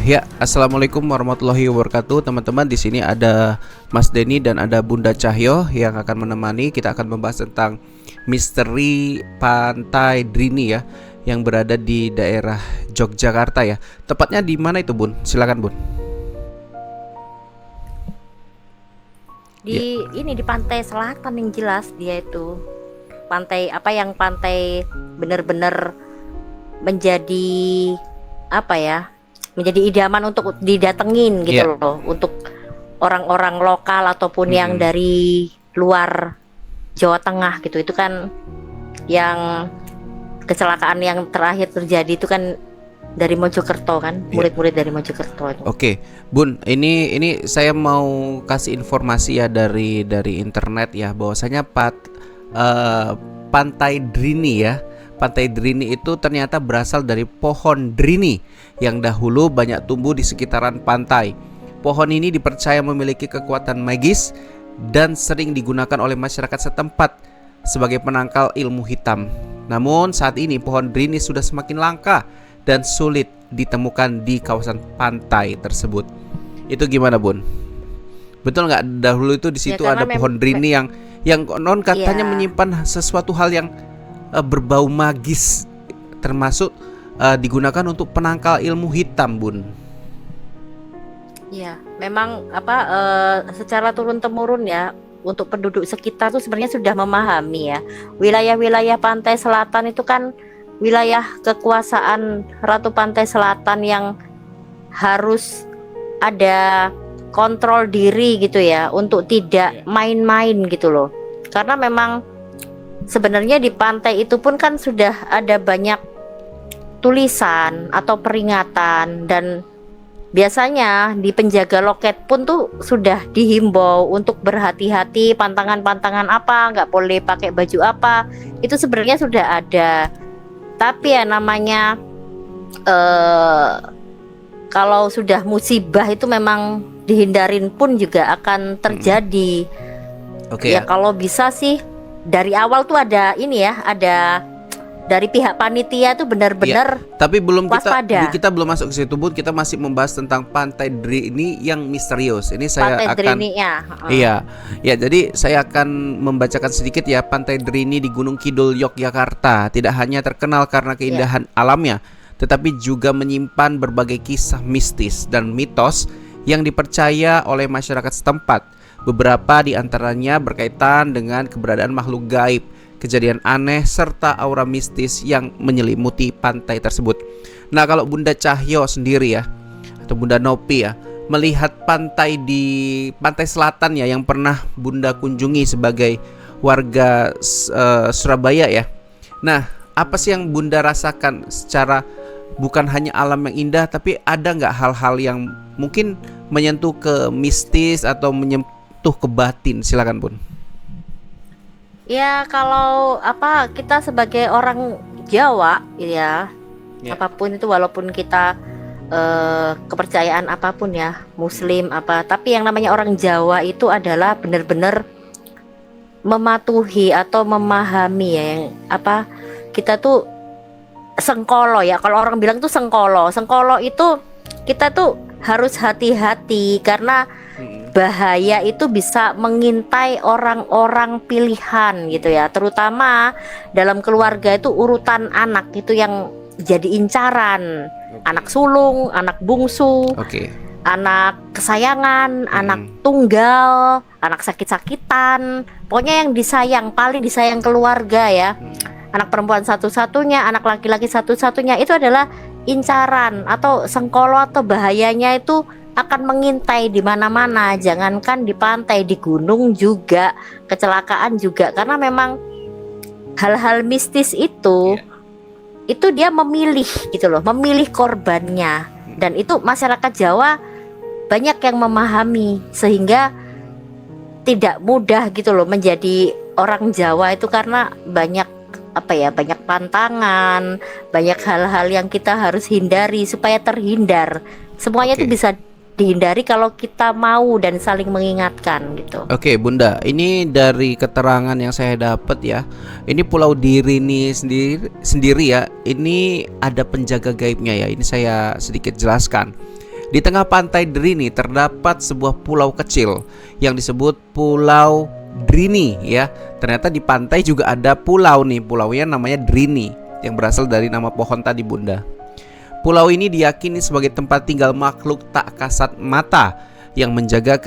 Ya, assalamualaikum warahmatullahi wabarakatuh, teman-teman. Di sini ada Mas Denny dan ada Bunda Cahyo yang akan menemani. Kita akan membahas tentang misteri Pantai Drini ya, yang berada di daerah Yogyakarta ya. Tepatnya di mana itu, Bun? Silakan, Bun. Ya. Di pantai selatan yang jelas dia itu pantai apa yang pantai bener-bener menjadi apa ya menjadi idaman untuk didatengin Ya. gitu loh, untuk orang-orang lokal ataupun yang Mm-mm. dari luar Jawa Tengah gitu. Itu kan yang kecelakaan yang terakhir terjadi itu kan dari Mojokerto kan, Ya. murid-murid dari Mojokerto itu. Oke, Bun, ini saya mau kasih informasi ya dari internet ya, bahwasanya Pantai Drini ya. Pantai Drini itu ternyata berasal dari pohon Drini yang dahulu banyak tumbuh di sekitaran pantai. Pohon ini dipercaya memiliki kekuatan magis dan sering digunakan oleh masyarakat setempat sebagai penangkal ilmu hitam. Namun saat ini pohon Drini sudah semakin langka dan sulit ditemukan di kawasan pantai tersebut. Itu gimana, Bun? Betul nggak dahulu itu di Ya situ karena ada pohon Drini yang non katanya ya. menyimpan sesuatu hal yang berbau magis, termasuk digunakan untuk penangkal ilmu hitam, Bun. Ya, memang secara turun temurun ya, untuk penduduk sekitar tuh sebenarnya sudah memahami ya. Wilayah-wilayah pantai selatan itu kan wilayah kekuasaan Ratu Pantai Selatan yang harus ada kontrol diri gitu ya, untuk tidak main-main gitu loh. Karena memang sebenarnya di pantai itu pun kan sudah ada banyak tulisan atau peringatan, dan biasanya di penjaga loket pun tuh sudah dihimbau untuk berhati-hati, pantangan-pantangan apa, nggak boleh pakai baju apa, itu sebenarnya sudah ada. Tapi ya namanya eh, kalau sudah musibah itu memang dihindarin pun juga akan terjadi. Oke Ya ya. kalau bisa sih dari awal tuh ada ini ya, ada dari pihak panitia tuh Iya, benar-benar tapi belum waspada. kita belum masuk ke situ, Bun. Kita masih membahas tentang Pantai Drini yang misterius. Ini saya Pantai akan Drini ya. iya, ya jadi saya akan membacakan sedikit ya. Pantai Drini di Gunung Kidul Yogyakarta tidak hanya terkenal karena Ya. keindahan alamnya, tetapi juga menyimpan berbagai kisah mistis dan mitos yang dipercaya oleh masyarakat setempat. Beberapa di antaranya berkaitan dengan keberadaan makhluk gaib, kejadian aneh, serta aura mistis yang menyelimuti pantai tersebut. Nah, kalau Bunda Cahyo sendiri ya, atau Bunda Nopi ya, melihat pantai di pantai selatan ya yang pernah Bunda kunjungi sebagai warga Surabaya ya. Nah, apa sih yang Bunda rasakan secara bukan hanya alam yang indah, tapi ada nggak hal-hal yang mungkin menyentuh ke mistis atau menyentuh ke batin? Silakan, Bun. Ya kalau kita sebagai orang Jawa ya, Ya. apapun itu, walaupun kita kepercayaan apapun ya, Muslim apa, tapi yang namanya orang Jawa itu adalah benar-benar mematuhi atau memahami ya, yang kita tuh sengkolo ya, kalau orang bilang tuh sengkolo. Sengkolo itu kita tuh harus hati-hati karena bahaya itu bisa mengintai orang-orang pilihan gitu ya, terutama dalam keluarga itu urutan anak itu yang jadi incaran. Anak sulung, anak bungsu, Oke. anak kesayangan, anak tunggal, anak sakit-sakitan, pokoknya yang disayang, paling disayang keluarga ya. Anak perempuan satu-satunya, anak laki-laki satu-satunya, itu adalah incaran atau sengkolo, atau bahayanya itu akan mengintai di mana-mana. Jangankan di pantai, di gunung juga, kecelakaan juga, karena memang hal-hal mistis itu dia memilih gitu loh, memilih korbannya. Dan itu masyarakat Jawa banyak yang memahami, sehingga tidak mudah gitu loh menjadi orang Jawa itu, karena banyak banyak pantangan, banyak hal-hal yang kita harus hindari supaya terhindar. Semuanya itu Oke. bisa dihindari kalau kita mau dan saling mengingatkan gitu. Oke, Bunda, ini dari keterangan yang saya dapat ya, ini Pulau Dirini sendiri ya, ini ada penjaga gaibnya ya. Ini saya sedikit jelaskan. Di tengah pantai Drini terdapat sebuah pulau kecil yang disebut Pulau Drini ya. Ternyata di pantai juga ada pulau nih, pulaunya namanya Drini yang berasal dari nama pohon tadi, Bunda. Pulau ini diyakini sebagai tempat tinggal makhluk tak kasat mata yang menjaga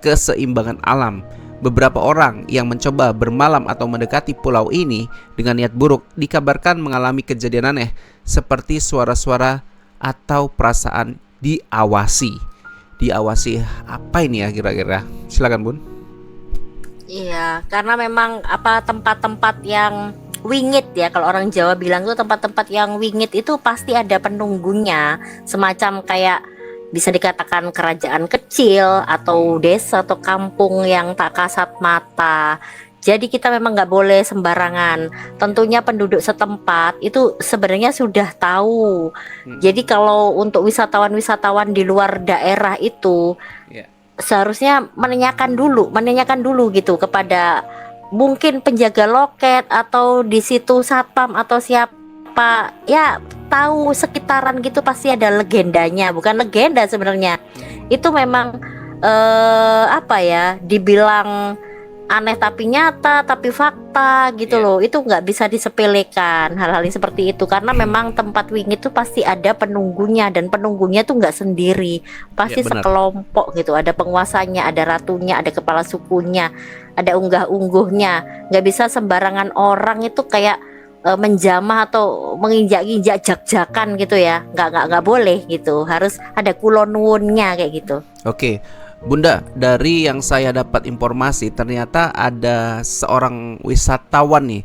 keseimbangan alam. Beberapa orang yang mencoba bermalam atau mendekati pulau ini dengan niat buruk dikabarkan mengalami kejadian aneh seperti suara-suara atau perasaan diawasi. Diawasi apa ini ya kira-kira? Silakan, Bun. Iya, karena memang tempat-tempat yang wingit ya, kalau orang Jawa bilang tuh tempat-tempat yang wingit itu pasti ada penunggunya, semacam kayak bisa dikatakan kerajaan kecil atau desa atau kampung yang tak kasat mata. Jadi kita memang nggak boleh sembarangan. Tentunya penduduk setempat itu sebenarnya sudah tahu. Jadi kalau untuk wisatawan-wisatawan di luar daerah itu seharusnya menanyakan dulu gitu kepada mungkin penjaga loket atau di situ satpam atau siapa ya, tahu sekitaran gitu pasti ada legendanya. Bukan legenda sebenarnya, itu memang dibilang aneh tapi nyata, tapi fakta gitu loh. Itu nggak bisa disepelekan hal-hal yang seperti itu, karena memang tempat wingit itu pasti ada penunggunya, dan penunggunya tuh nggak sendiri, pasti sekelompok gitu. Ada penguasanya, ada ratunya, ada kepala sukunya, ada unggah-ungguhnya. Nggak bisa sembarangan orang itu kayak menjamah atau menginjak-injak jak-jakan gitu ya. Nggak boleh gitu, harus ada kulonwunnya kayak gitu. Oke, Bunda, dari yang saya dapat informasi ternyata ada seorang wisatawan nih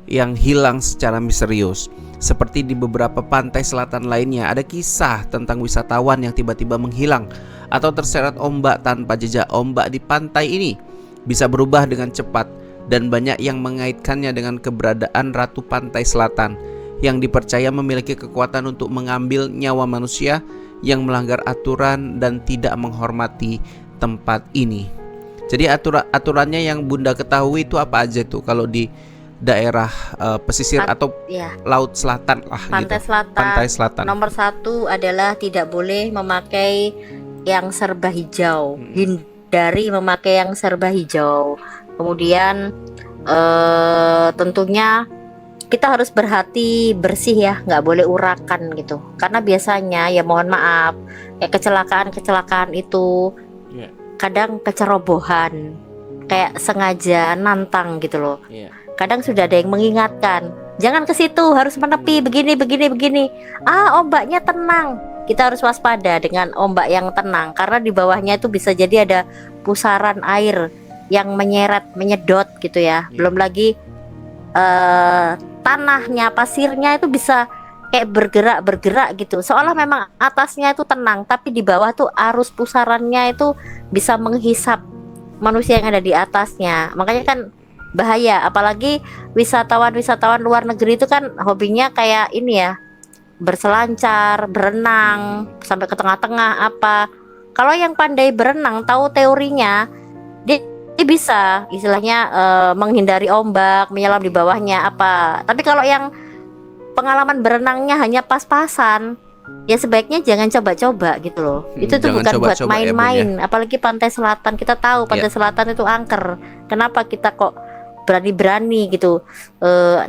yang hilang secara misterius. Seperti di beberapa pantai selatan lainnya, ada kisah tentang wisatawan yang tiba-tiba menghilang atau terseret ombak tanpa jejak. Ombak di pantai ini bisa berubah dengan cepat, dan banyak yang mengaitkannya dengan keberadaan Ratu Pantai Selatan yang dipercaya memiliki kekuatan untuk mengambil nyawa manusia yang melanggar aturan dan tidak menghormati tempat ini. Jadi aturannya yang Bunda ketahui itu apa aja tuh kalau di daerah pesisir atau laut selatan lah, pantai gitu. Selatan. Pantai Selatan. Nomor 1 adalah tidak boleh memakai yang serba hijau. Hindari memakai yang serba hijau. Kemudian tentunya kita harus berhati bersih ya, nggak boleh urakan gitu. Karena biasanya ya mohon maaf, kayak kecelakaan itu kadang kecerobohan, kayak sengaja nantang gitu loh. Kadang sudah ada yang mengingatkan, jangan ke situ, harus menepi begini. Ombaknya tenang. Kita harus waspada dengan ombak yang tenang, karena di bawahnya itu bisa jadi ada pusaran air yang menyedot gitu ya. Belum lagi tanahnya, pasirnya itu bisa kayak bergerak gitu, seolah memang atasnya itu tenang, tapi di bawah tuh arus pusarannya itu bisa menghisap manusia yang ada di atasnya. Makanya kan bahaya, apalagi wisatawan luar negeri itu kan hobinya kayak ini ya, berselancar, berenang sampai ke tengah-tengah apa. Kalau yang pandai berenang, tahu teorinya, dia bisa istilahnya menghindari ombak, menyelam di bawahnya apa. Tapi kalau yang pengalaman berenangnya hanya pas-pasan, ya sebaiknya jangan coba-coba gitu loh. Itu tuh bukan buat main-main, apalagi pantai selatan. Kita tahu pantai selatan itu angker. Kenapa kita kok berani-berani gitu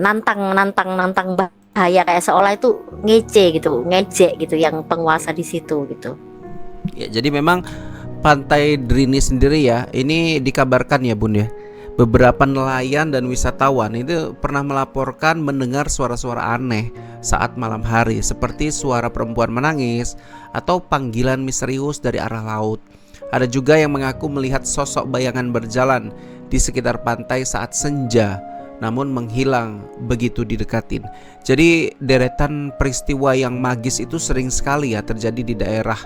nantang bahaya, kayak seolah itu ngejek gitu yang penguasa di situ gitu. Ya, jadi memang Pantai Drini sendiri ya, ini dikabarkan ya Bun ya, beberapa nelayan dan wisatawan itu pernah melaporkan mendengar suara-suara aneh saat malam hari, seperti suara perempuan menangis atau panggilan misterius dari arah laut. Ada juga yang mengaku melihat sosok bayangan berjalan di sekitar pantai saat senja, namun menghilang begitu didekatin. Jadi deretan peristiwa yang magis itu sering sekali ya terjadi di daerah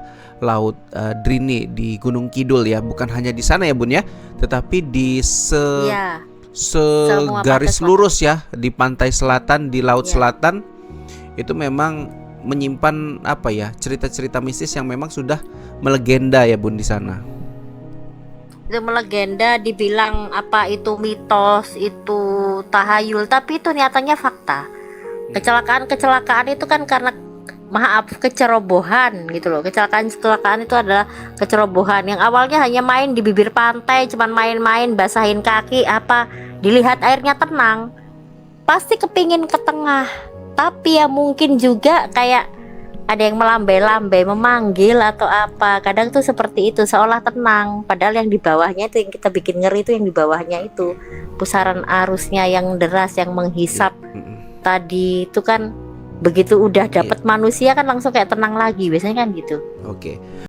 laut Drini di Gunung Kidul ya. Bukan hanya di sana ya Bun ya, tetapi di segaris lurus ya, di pantai selatan, di laut selatan itu memang menyimpan apa ya, cerita-cerita mistis yang memang sudah melegenda ya Bun di sana. Itu melegenda, dibilang apa itu mitos, itu tahayul, tapi itu nyatanya fakta. Kecelakaan itu kan karena maaf kecerobohan gitu loh. Kecelakaan itu adalah kecerobohan yang awalnya hanya main di bibir pantai, cuman main-main basahin kaki apa, dilihat airnya tenang, pasti kepingin ke tengah. Tapi ya mungkin juga kayak ada yang melambai-lambai memanggil atau apa, kadang tuh seperti itu seolah tenang, padahal yang di bawahnya itu yang kita bikin ngeri, itu yang di bawahnya itu pusaran arusnya yang deras yang menghisap tadi itu kan. Begitu udah dapat manusia kan langsung kayak tenang lagi biasanya kan gitu. Oke.